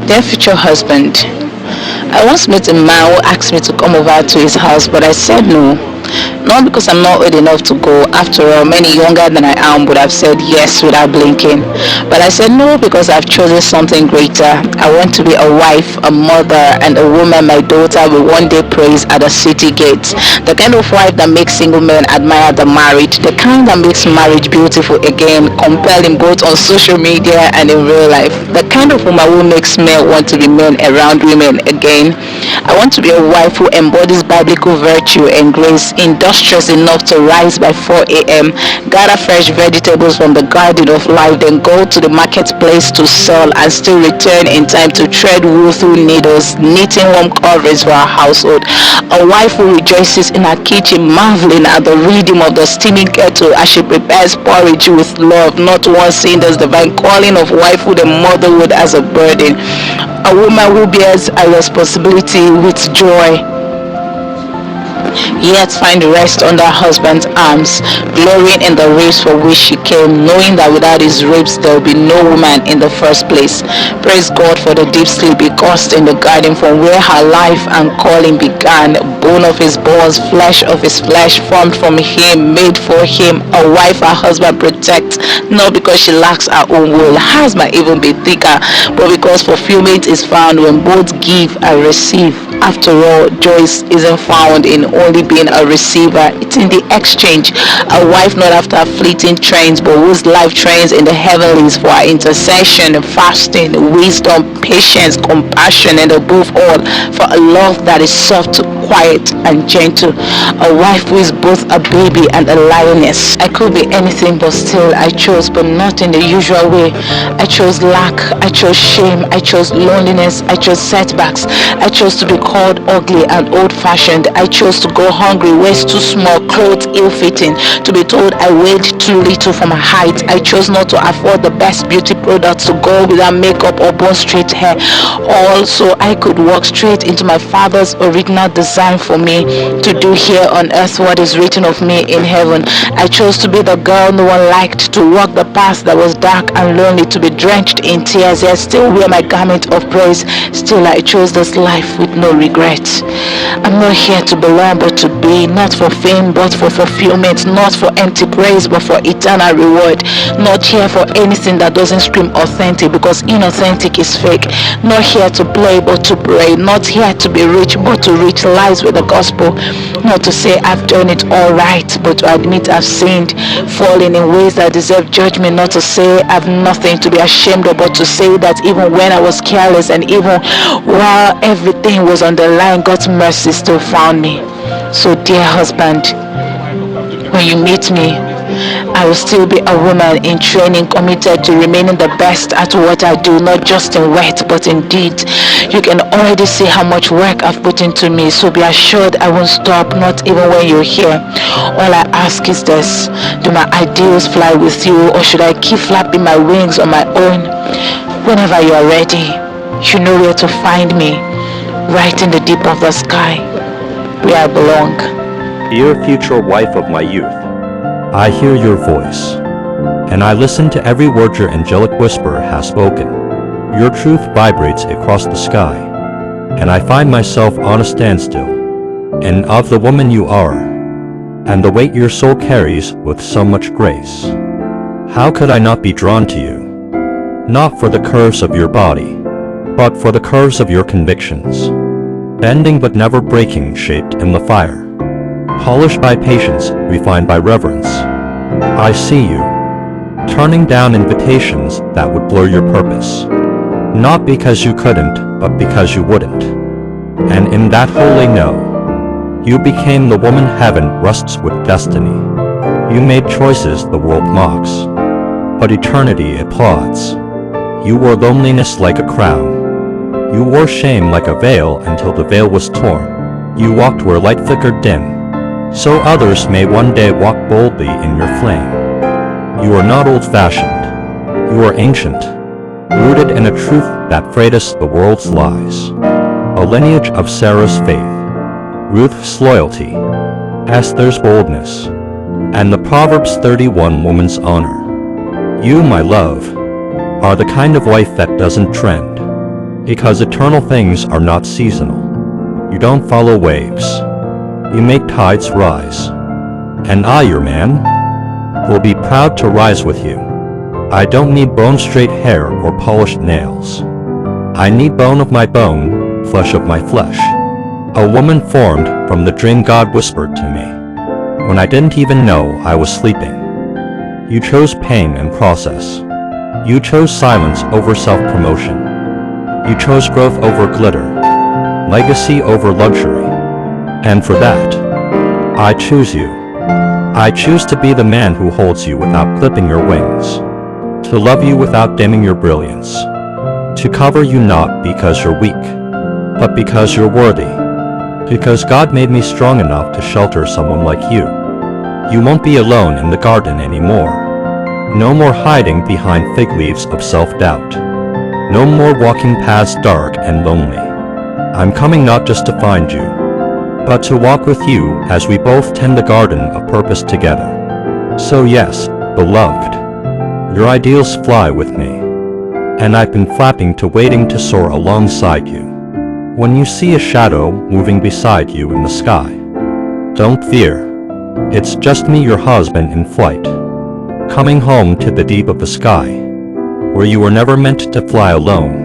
Dear future husband, I once met a man who asked me to come over to his house, but I said no. Not because I'm not old enough to go. After all, many younger than I am would have said yes without blinking. But I said no because I've chosen something greater. I want to be a wife, a mother, and a woman my daughter will one day praise at the city gates. The kind of wife that makes single men admire the married. The kind that makes marriage beautiful again, compelling both on social media and in real life. The kind of woman who makes men want to be men around women again. I want to be a wife who embodies biblical virtue and grace, industrious enough to rise by 4 a.m., gather fresh vegetables from the garden of life, then go to the marketplace to sell and still return in time to thread wool through needles, knitting warm coverings for our household. A wife who rejoices in her kitchen, marveling at the rhythm of the steaming kettle as she prepares porridge with love, not once seeing this divine calling of wifehood and motherhood as a burden. A woman who bears a responsibility with joy, yet find rest under her husband's arms, glorying in the race for which she came, knowing that without his ribs there will be no woman in the first place. Praise God for the deep sleep he caused in the garden, from where her life and calling began. Bone of his bones, flesh of his flesh, formed from him, made for him. A wife her husband protects, not because she lacks her own will, hers might even be thicker, but because fulfillment is found when both give and receive. After all, joy isn't found in only being a receiver, it's in the exchange. A wife not after fleeting trends, but whose life trains in the heavenlies for her intercession, fasting, wisdom, patience, compassion, and above all, for a love that is soft, quiet, and gentle. A wife who is both a baby and a lioness. I could be anything, but still I chose, but not in the usual way. I chose lack, I chose shame, I chose loneliness, I chose setbacks, I chose to be called ugly and old-fashioned. I chose to go hungry, waist too small, clothes ill-fitting, to be told I weighed too little for my height. I chose not to afford the best beauty products, to go without makeup or bone straight hair, all so I could walk straight into my Father's original design for me, to do here on earth what is written of me in heaven. I chose to be the girl no one liked, to walk the path that was dark and lonely, to be drenched in tears, yet still wear my garment of praise. Still I chose this life with no regrets. I'm not here to belong but to be, not for fame but for fulfillment, not for empty praise but for eternal reward. Not here for anything that doesn't scream authentic, because inauthentic is fake. Not here to play but to pray. Not here to be rich but to reach lives with the gospel. Not to say I've done it all right, but to admit I've sinned, fallen in ways that deserve judgment. Not to say I've nothing to be ashamed of, but to say that even when I was careless and even while everything was on the line, God's mercy still found me. So dear husband, when you meet me, I will still be a woman in training, committed to remaining the best at what I do, not just in word but in deed. You can already see how much work I've put into me, so be assured I won't stop, not even when you're here. All I ask is this: do my ideals fly with you, or should I keep flapping my wings on my own? Whenever you are ready, you know where to find me, right in the deep of the sky, where I belong. Dear future wife of my youth, I hear your voice, and I listen to every word your angelic whisper has spoken. Your truth vibrates across the sky, and I find myself on a standstill, and of the woman you are, and the weight your soul carries with so much grace. How could I not be drawn to you? Not for the curves of your body, but for the curves of your convictions, bending but never breaking, shaped in the fire, polished by patience, refined by reverence. I see you, turning down invitations that would blur your purpose, not because you couldn't, but because you wouldn't. And in that holy no, you became the woman heaven rusts with destiny. You made choices the world mocks, but eternity applauds. You wore loneliness like a crown. You wore shame like a veil until the veil was torn. You walked where light flickered dim, so others may one day walk boldly in your flame. You are not old-fashioned. You are ancient, rooted in a truth that freighteth the world's lies. A lineage of Sarah's faith, Ruth's loyalty, Esther's boldness, and the Proverbs 31 woman's honor. You, my love, are the kind of wife that doesn't trend, Because eternal things are not seasonal. You don't follow waves. You make tides rise. And I, your man, will be proud to rise with you. I don't need bone-straight hair or polished nails. I need bone of my bone, flesh of my flesh. A woman formed from the dream God whispered to me, when I didn't even know I was sleeping. You chose pain and process. You chose silence over self-promotion. You chose growth over glitter, legacy over luxury. And for that, I choose you. I choose to be the man who holds you without clipping your wings, to love you without dimming your brilliance, to cover you not because you're weak, but because you're worthy, because God made me strong enough to shelter someone like you. You won't be alone in the garden anymore. No more hiding behind fig leaves of self-doubt. No more walking paths dark and lonely. I'm coming not just to find you, but to walk with you as we both tend the garden of purpose together. So yes, beloved, your ideals fly with me, and I've been flapping to waiting to soar alongside you. When you see a shadow moving beside you in the sky, don't fear. It's just me, your husband in flight, coming home to the deep of the sky, where you were never meant to fly alone.